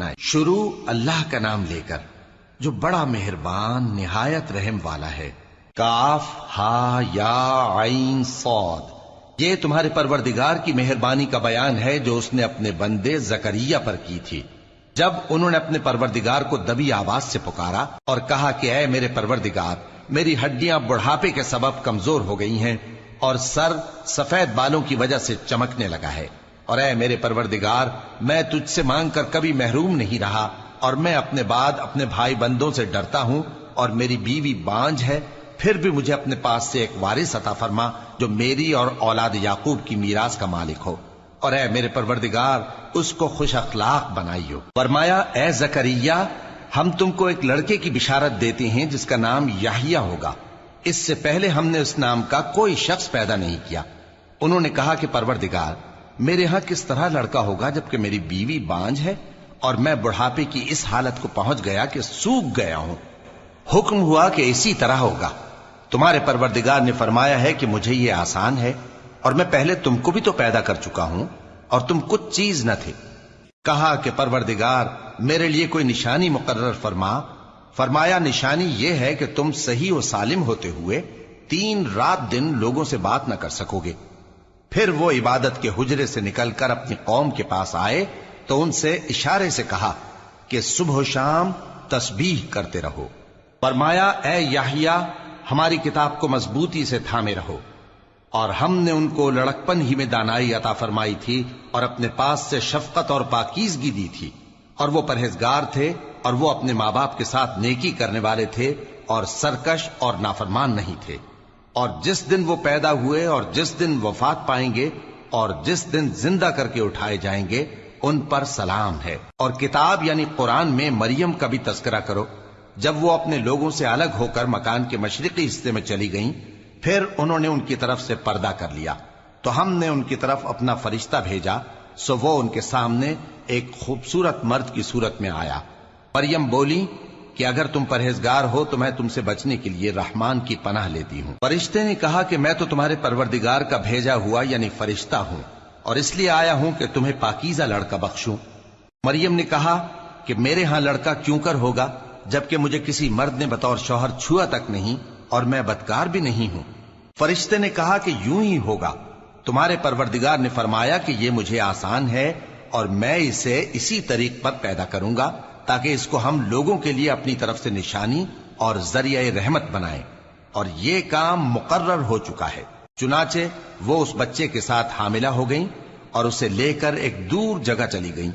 بنائے۔ شروع اللہ کا نام لے کر جو بڑا مہربان نہایت رحم والا ہے۔ کاف ہا یا عین صاد، یہ تمہارے پروردگار کی مہربانی کا بیان ہے جو اس نے اپنے بندے زکریا پر کی تھی جب انہوں نے اپنے پروردگار کو دبی آواز سے پکارا اور کہا کہ اے میرے پروردگار، میری ہڈیاں بڑھاپے کے سبب کمزور ہو گئی ہیں اور سر سفید بالوں کی وجہ سے چمکنے لگا ہے، اور اے میرے پروردگار، میں تجھ سے مانگ کر کبھی محروم نہیں رہا، اور میں اپنے بعد اپنے بھائی بندوں سے ڈرتا ہوں، اور میری بیوی بانجھ ہے، پھر بھی مجھے اپنے پاس سے ایک وارث عطا فرما جو میری اور اولاد یعقوب کی میراث کا مالک ہو، اور اے میرے پروردگار، اس کو خوش اخلاق بنائیو۔ فرمایا اے زکریا، ہم تم کو ایک لڑکے کی بشارت دیتے ہیں جس کا نام یحییٰ ہوگا، اس سے پہلے ہم نے اس نام کا کوئی شخص پیدا نہیں کیا۔ انہوں نے کہا کہ پروردگار، میرے ہاں کس طرح لڑکا ہوگا جبکہ میری بیوی بانجھ ہے اور میں بڑھاپے کی اس حالت کو پہنچ گیا کہ سوکھ گیا ہوں۔ حکم ہوا کہ اسی طرح ہوگا۔ تمہارے پروردگار نے فرمایا ہے کہ مجھے یہ آسان ہے، اور میں پہلے تم کو بھی تو پیدا کر چکا ہوں اور تم کچھ چیز نہ تھے۔ کہا کہ پروردگار، میرے لیے کوئی نشانی مقرر فرما۔ فرمایا نشانی یہ ہے کہ تم صحیح و سالم ہوتے ہوئے 3 رات دن لوگوں سے بات نہ کر سکو گے۔ پھر وہ عبادت کے حجرے سے نکل کر اپنی قوم کے پاس آئے تو ان سے اشارے سے کہا کہ صبح و شام تسبیح کرتے رہو۔ فرمایا اے یحییٰ، ہماری کتاب کو مضبوطی سے تھامے رہو، اور ہم نے ان کو لڑکپن ہی میں دانائی عطا فرمائی تھی اور اپنے پاس سے شفقت اور پاکیزگی دی تھی، اور وہ پرہیزگار تھے اور وہ اپنے ماں باپ کے ساتھ نیکی کرنے والے تھے اور سرکش اور نافرمان نہیں تھے۔ اور جس دن وہ پیدا ہوئے اور جس دن وفات پائیں گے اور جس دن زندہ کر کے اٹھائے جائیں گے ان پر سلام ہے۔ اور کتاب یعنی قرآن میں مریم کا بھی تذکرہ کرو، جب وہ اپنے لوگوں سے الگ ہو کر مکان کے مشرقی حصے میں چلی گئیں، پھر انہوں نے ان کی طرف سے پردہ کر لیا تو ہم نے ان کی طرف اپنا فرشتہ بھیجا، سو وہ ان کے سامنے ایک خوبصورت مرد کی صورت میں آیا۔ مریم بولی کہ اگر تم پرہیزگار ہو تو میں تم سے بچنے کے لیے رحمان کی پناہ لیتی ہوں۔ فرشتے نے کہا کہ میں تو تمہارے پروردگار کا بھیجا ہوا یعنی فرشتہ ہوں، اور اس لیے آیا ہوں کہ تمہیں پاکیزہ لڑکا بخشوں۔ مریم نے کہا کہ میرے ہاں لڑکا کیوں کر ہوگا جبکہ مجھے کسی مرد نے بطور شوہر چھوا تک نہیں اور میں بدکار بھی نہیں ہوں۔ فرشتے نے کہا کہ یوں ہی ہوگا، تمہارے پروردگار نے فرمایا کہ یہ مجھے آسان ہے اور میں اسے اسی طریق پر پیدا کروں گا تاکہ اس کو ہم لوگوں کے لیے اپنی طرف سے نشانی اور ذریعہ رحمت بنائیں، اور یہ کام مقرر ہو چکا ہے۔ چنانچہ وہ اس بچے کے ساتھ حاملہ ہو گئیں اور اسے لے کر ایک دور جگہ چلی گئیں۔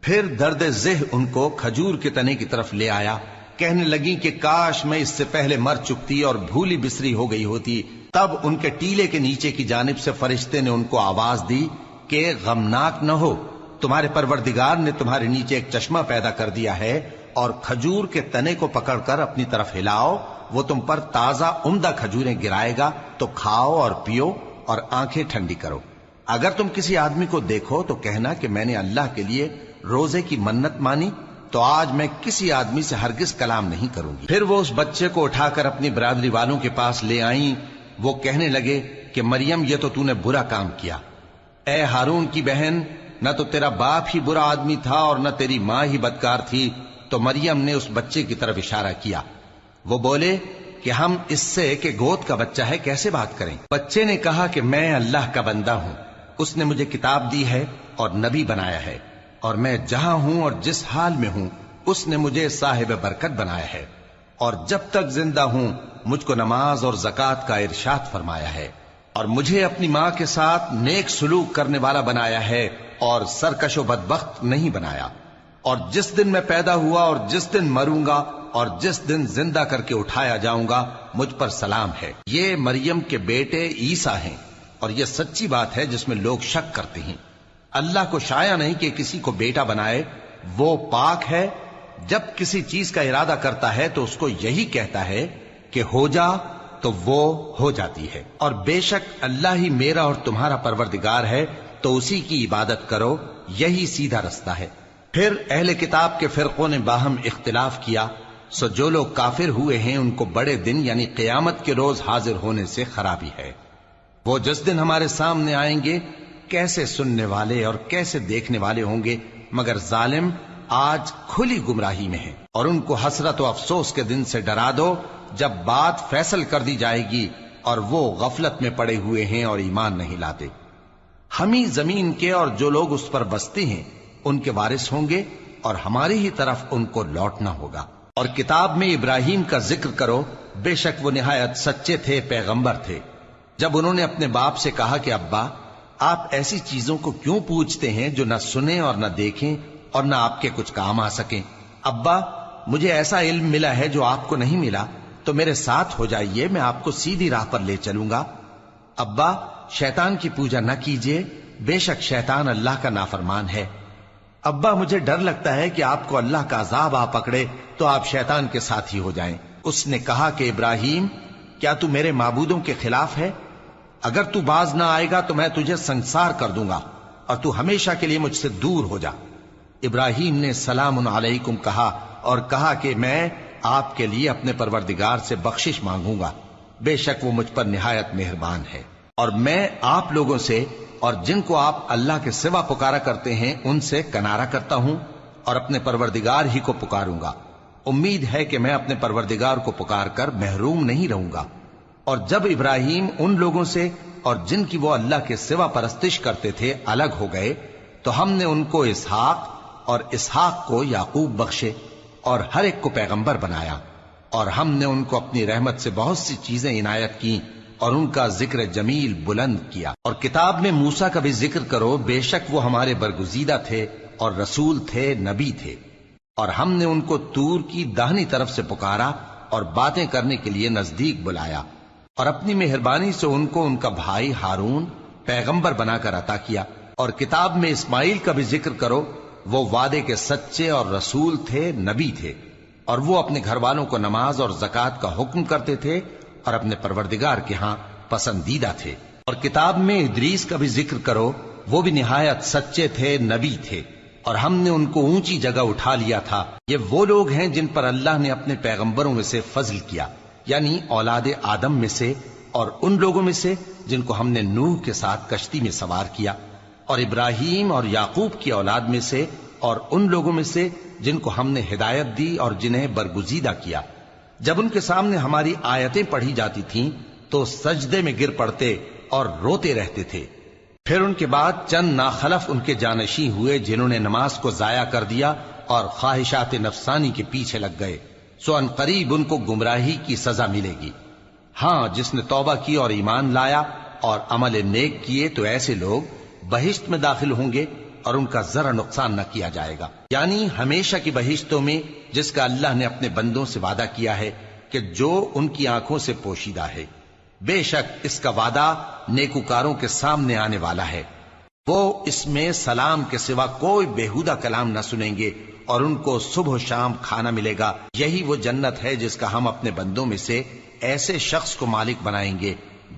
پھر درد ذہ ان کو کھجور کے تنے کی طرف لے آیا، کہنے لگی کہ کاش میں اس سے پہلے مر چکتی اور بھولی بسری ہو گئی ہوتی۔ تب ان کے ٹیلے کے نیچے کی جانب سے فرشتے نے ان کو آواز دی کہ غمناک نہ ہو، تمہارے پروردگار نے تمہارے نیچے ایک چشمہ پیدا کر دیا ہے، اور کھجور کے تنے کو پکڑ کر اپنی طرف ہلاؤ، وہ تم پر تازہ عمدہ کھجوریں گرائے گا، تو کھاؤ اور پیو اور آنکھیں ٹھنڈی کرو۔ اگر تم کسی آدمی کو دیکھو تو کہنا کہ میں نے اللہ کے لیے روزے کی منت مانی، تو آج میں کسی آدمی سے ہرگز کلام نہیں کروں گی۔ پھر وہ اس بچے کو اٹھا کر اپنی برادری والوں کے پاس لے آئیں۔ وہ کہنے لگے کہ مریم، یہ تو نے برا کام کیا۔ اے ہارون کی بہن، نہ تو تیرا باپ ہی برا آدمی تھا اور نہ تیری ماں ہی بدکار تھی۔ تو مریم نے اس بچے کی طرف اشارہ کیا۔ وہ بولے کہ ہم اس سے کہ گود کا بچہ ہے کیسے بات کریں؟ بچے نے کہا کہ میں اللہ کا بندہ ہوں، اس نے مجھے کتاب دی ہے اور نبی بنایا ہے، اور میں جہاں ہوں اور جس حال میں ہوں اس نے مجھے صاحب برکت بنایا ہے، اور جب تک زندہ ہوں مجھ کو نماز اور زکوٰۃ کا ارشاد فرمایا ہے، اور مجھے اپنی ماں کے ساتھ نیک سلوک کرنے والا بنایا ہے اور سرکش و بدبخت نہیں بنایا، اور جس دن میں پیدا ہوا اور جس دن مروں گا اور جس دن زندہ کر کے اٹھایا جاؤں گا مجھ پر سلام ہے۔ یہ مریم کے بیٹے عیسیٰ ہیں، اور یہ سچی بات ہے جس میں لوگ شک کرتے ہیں۔ اللہ کو شایع نہیں کہ کسی کو بیٹا بنائے، وہ پاک ہے، جب کسی چیز کا ارادہ کرتا ہے تو اس کو یہی کہتا ہے کہ ہو جا تو وہ ہو جاتی ہے، اور بے شک اللہ ہی میرا اور تمہارا پروردگار ہے، تو اسی کی عبادت کرو، یہی سیدھا رستہ ہے۔ پھر اہل کتاب کے فرقوں نے باہم اختلاف کیا، سو جو لوگ کافر ہوئے ہیں ان کو بڑے دن یعنی قیامت کے روز حاضر ہونے سے خرابی ہے۔ وہ جس دن ہمارے سامنے آئیں گے کیسے سننے والے اور کیسے دیکھنے والے ہوں گے، مگر ظالم آج کھلی گمراہی میں ہیں، اور ان کو حسرت و افسوس کے دن سے ڈرا دو جب بات فیصل کر دی جائے گی اور وہ غفلت میں پڑے ہوئے ہیں اور ایمان نہیں لاتے۔ ہم ہی زمین کے اور جو لوگ اس پر بستے ہیں ان کے وارث ہوں گے، اور ہماری ہی طرف ان کو لوٹنا ہوگا۔ اور کتاب میں ابراہیم کا ذکر کرو، بے شک وہ نہایت سچے تھے، پیغمبر تھے۔ جب انہوں نے اپنے باپ سے کہا کہ ابا، آپ ایسی چیزوں کو کیوں پوچھتے ہیں جو نہ سنیں اور نہ دیکھیں اور نہ آپ کے کچھ کام آ سکیں؟ ابا، مجھے ایسا علم ملا ہے جو آپ کو نہیں ملا، تو میرے ساتھ ہو جائیے، میں آپ کو سیدھی راہ پر لے چلوں گا۔ ابا، شیطان کی پوجا نہ کیجیے، بے شک شیطان اللہ کا نافرمان ہے۔ ابا، مجھے ڈر لگتا ہے کہ آپ کو اللہ کا عذاب آ پکڑے تو آپ شیطان کے ساتھی ہو جائیں۔ اس نے کہا کہ ابراہیم، کیا تو میرے معبودوں کے خلاف ہے؟ اگر تو باز نہ آئے گا تو میں تجھے سنسار کر دوں گا اور تو ہمیشہ کے لیے مجھ سے دور ہو جا۔ ابراہیم نے سلام علیکم کہا اور کہا کہ میں آپ کے لیے اپنے پروردگار سے بخشش مانگوں گا، بے شک وہ مجھ پر نہایت مہربان ہے، اور میں آپ لوگوں سے اور جن کو آپ اللہ کے سوا پکارا کرتے ہیں ان سے کنارہ کرتا ہوں اور اپنے پروردگار ہی کو پکاروں گا۔ امید ہے کہ میں اپنے پروردگار کو پکار کر محروم نہیں رہوں گا۔ اور جب ابراہیم ان لوگوں سے اور جن کی وہ اللہ کے سوا پرستش کرتے تھے الگ ہو گئے تو ہم نے ان کو اسحاق اور اسحاق کو یعقوب بخشے اور ہر ایک کو پیغمبر بنایا، اور ہم نے ان کو اپنی رحمت سے بہت سی چیزیں عنایت کی اور ان کا ذکر جمیل بلند کیا۔ اور کتاب میں موسیٰ کا بھی ذکر کرو، بے شک وہ ہمارے برگزیدہ تھے اور رسول تھے، نبی تھے، اور ہم نے ان کو طور کی داہنی طرف سے پکارا اور باتیں کرنے کے لیے نزدیک بلایا، اور اپنی مہربانی سے ان کو ان کا بھائی ہارون پیغمبر بنا کر عطا کیا۔ اور کتاب میں اسماعیل کا بھی ذکر کرو، وہ وعدے کے سچے اور رسول تھے، نبی تھے، اور وہ اپنے گھر والوں کو نماز اور زکوٰۃ کا حکم کرتے تھے اور اپنے پروردگار کے ہاں پسندیدہ تھے۔ اور کتاب میں ادریس کا بھی ذکر کرو، وہ بھی نہایت سچے تھے، نبی تھے، اور ہم نے ان کو اونچی جگہ اٹھا لیا تھا۔ یہ وہ لوگ ہیں جن پر اللہ نے اپنے پیغمبروں میں سے فضل کیا، یعنی اولاد آدم میں سے، اور ان لوگوں میں سے جن کو ہم نے نوح کے ساتھ کشتی میں سوار کیا، اور ابراہیم اور یعقوب کی اولاد میں سے، اور ان لوگوں میں سے جن کو ہم نے ہدایت دی اور جنہیں برگزیدہ کیا۔ جب ان کے سامنے ہماری آیتیں پڑھی جاتی تھیں تو سجدے میں گر پڑتے اور روتے رہتے تھے۔ پھر ان کے بعد چند ناخلف ان کے جانشین ہوئے جنہوں نے نماز کو ضائع کر دیا اور خواہشات نفسانی کے پیچھے لگ گئے، سو ان قریب ان کو گمراہی کی سزا ملے گی۔ ہاں، جس نے توبہ کی اور ایمان لایا اور عمل نیک کیے تو ایسے لوگ بہشت میں داخل ہوں گے اور ان کا ذرا نقصان نہ کیا جائے گا، یعنی ہمیشہ کی بہشتوں میں جس کا اللہ نے اپنے بندوں سے وعدہ کیا ہے کہ جو ان کی آنکھوں سے پوشیدہ ہے۔ بے شک اس کا وعدہ نیکوکاروں کے سامنے آنے والا ہے، وہ اس میں سلام کے سوا کوئی بیہودہ کلام نہ سنیں گے اور ان کو صبح و شام کھانا ملے گا۔ یہی وہ جنت ہے جس کا ہم اپنے بندوں میں سے ایسے شخص کو مالک بنائیں گے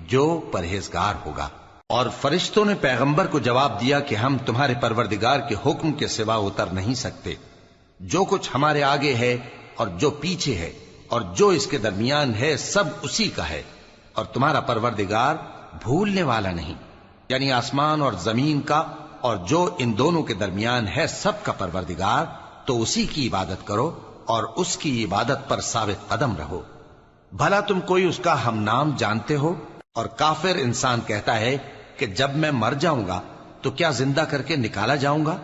جو پرہیزگار ہوگا۔ اور فرشتوں نے پیغمبر کو جواب دیا کہ ہم تمہارے پروردگار کے حکم کے سوا اتر نہیں سکتے، جو کچھ ہمارے آگے ہے اور جو پیچھے ہے اور جو اس کے درمیان ہے سب اسی کا ہے، اور تمہارا پروردگار بھولنے والا نہیں، یعنی آسمان اور زمین کا اور جو ان دونوں کے درمیان ہے سب کا پروردگار، تو اسی کی عبادت کرو اور اس کی عبادت پر ثابت قدم رہو۔ بھلا تم کوئی اس کا ہم نام جانتے ہو؟ اور کافر انسان کہتا ہے کہ جب میں مر جاؤں گا تو کیا زندہ کر کے نکالا جاؤں گا؟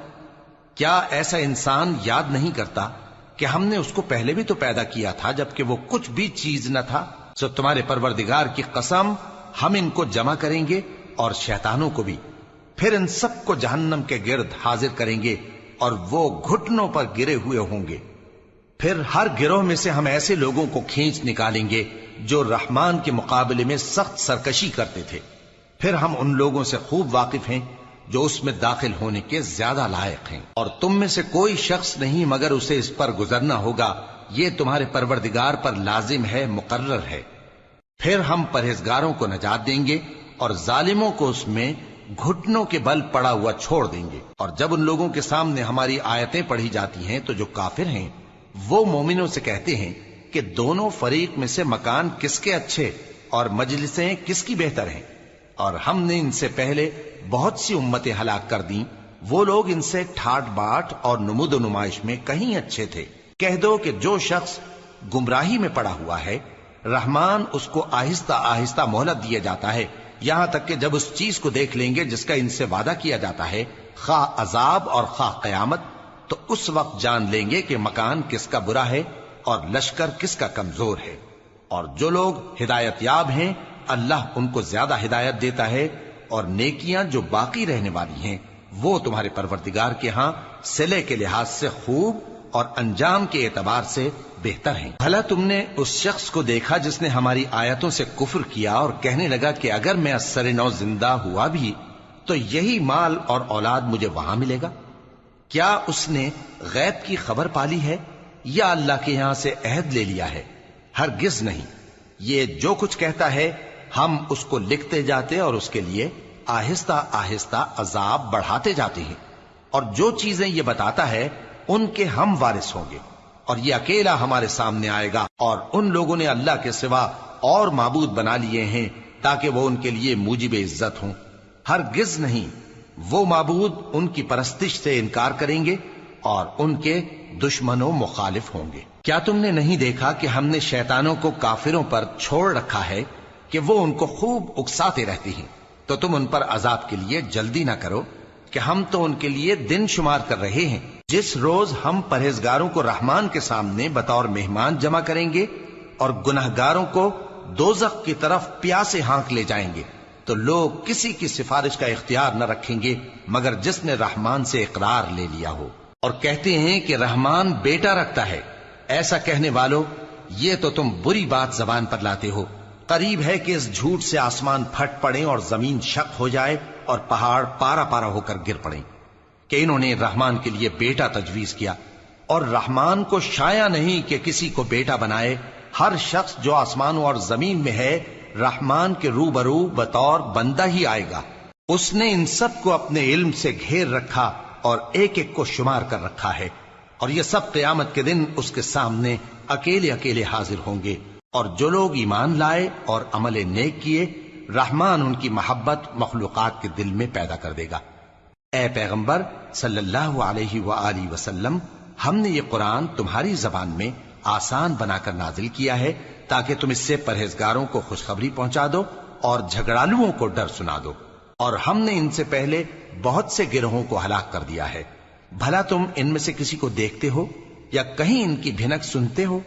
کیا ایسا انسان یاد نہیں کرتا کہ ہم نے اس کو پہلے بھی تو پیدا کیا تھا جبکہ وہ کچھ بھی چیز نہ تھا؟ سو تمہارے پروردگار کی قسم، ہم ان کو جمع کریں گے اور شیطانوں کو بھی، پھر ان سب کو جہنم کے گرد حاضر کریں گے اور وہ گھٹنوں پر گرے ہوئے ہوں گے۔ پھر ہر گروہ میں سے ہم ایسے لوگوں کو کھینچ نکالیں گے جو رحمان کے مقابلے میں سخت سرکشی کرتے تھے، پھر ہم ان لوگوں سے خوب واقف ہیں جو اس میں داخل ہونے کے زیادہ لائق ہیں، اور تم میں سے کوئی شخص نہیں مگر اسے اس پر گزرنا ہوگا، یہ تمہارے پروردگار پر لازم ہے، مقرر ہے۔ پھر ہم پرہیزگاروں کو نجات دیں گے اور ظالموں کو اس میں گھٹنوں کے بل پڑا ہوا چھوڑ دیں گے۔ اور جب ان لوگوں کے سامنے ہماری آیتیں پڑھی جاتی ہیں تو جو کافر ہیں وہ مومنوں سے کہتے ہیں کہ دونوں فریق میں سے مکان کس کے اچھے اور مجلسیں کس کی بہتر ہیں، اور ہم نے ان سے پہلے بہت سی امتیں ہلاک کر دیں وہ لوگ ان سے ٹھاٹ باٹ اور نمود و نمائش میں کہیں اچھے تھے۔ کہہ دو کہ جو شخص گمراہی میں پڑا ہوا ہے، رحمان اس کو آہستہ آہستہ مہلت دیا جاتا ہے، یہاں تک کہ جب اس چیز کو دیکھ لیں گے جس کا ان سے وعدہ کیا جاتا ہے، خواہ عذاب اور خواہ قیامت، تو اس وقت جان لیں گے کہ مکان کس کا برا ہے اور لشکر کس کا کمزور ہے۔ اور جو لوگ ہدایت یاب ہیں اللہ ان کو زیادہ ہدایت دیتا ہے، اور نیکیاں جو باقی رہنے والی ہیں وہ تمہارے پروردگار کے ہاں صلے کے لحاظ سے خوب اور انجام کے اعتبار سے بہتر ہیں۔ بھلا تم نے اس شخص کو دیکھا جس نے ہماری آیتوں سے کفر کیا اور کہنے لگا کہ اگر میں اثر نو زندہ ہوا بھی تو یہی مال اور اولاد مجھے وہاں ملے گا؟ کیا اس نے غیب کی خبر پالی ہے یا اللہ کے یہاں سے عہد لے لیا ہے؟ ہرگز نہیں، یہ جو کچھ کہتا ہے ہم اس کو لکھتے جاتے اور اس کے لیے آہستہ آہستہ عذاب بڑھاتے جاتے ہیں، اور جو چیزیں یہ بتاتا ہے ان کے ہم وارث ہوں گے، اور یہ اکیلا ہمارے سامنے آئے گا۔ اور ان لوگوں نے اللہ کے سوا اور معبود بنا لیے ہیں تاکہ وہ ان کے لیے موجب عزت ہوں۔ ہرگز نہیں، وہ معبود ان کی پرستش سے انکار کریں گے اور ان کے دشمن و مخالف ہوں گے۔ کیا تم نے نہیں دیکھا کہ ہم نے شیطانوں کو کافروں پر چھوڑ رکھا ہے کہ وہ ان کو خوب اکساتے رہتے ہیں؟ تو تم ان پر عذاب کے لیے جلدی نہ کرو کہ ہم تو ان کے لیے دن شمار کر رہے ہیں۔ جس روز ہم پرہیزگاروں کو رحمان کے سامنے بطور مہمان جمع کریں گے اور گناہگاروں کو دوزخ کی طرف پیاسے ہانک لے جائیں گے، تو لوگ کسی کی سفارش کا اختیار نہ رکھیں گے مگر جس نے رحمان سے اقرار لے لیا ہو۔ اور کہتے ہیں کہ رحمان بیٹا رکھتا ہے۔ ایسا کہنے والوں، یہ تو تم بری بات زبان پر لاتے ہو۔ قریب ہے کہ اس جھوٹ سے آسمان پھٹ پڑے اور زمین شق ہو جائے اور پہاڑ پارا پارا ہو کر گر پڑے کہ انہوں نے رحمان کے لیے بیٹا تجویز کیا، اور رحمان کو شایع نہیں کہ کسی کو بیٹا بنائے۔ ہر شخص جو آسمانوں اور زمین میں ہے رحمان کے روبرو بطور بندہ ہی آئے گا۔ اس نے ان سب کو اپنے علم سے گھیر رکھا اور ایک ایک کو شمار کر رکھا ہے، اور یہ سب قیامت کے دن اس کے سامنے اکیلے اکیلے حاضر ہوں گے۔ اور جو لوگ ایمان لائے اور عمل نیک کیے، رحمان ان کی محبت مخلوقات کے دل میں پیدا کر دے گا۔ اے پیغمبر صلی اللہ علیہ وآلہ وسلم، ہم نے یہ قرآن تمہاری زبان میں آسان بنا کر نازل کیا ہے تاکہ تم اس سے پرہیزگاروں کو خوشخبری پہنچا دو اور جھگڑالوؤں کو ڈر سنا دو۔ اور ہم نے ان سے پہلے بہت سے گروہوں کو ہلاک کر دیا ہے۔ بھلا تم ان میں سے کسی کو دیکھتے ہو یا کہیں ان کی بھنک سنتے ہو؟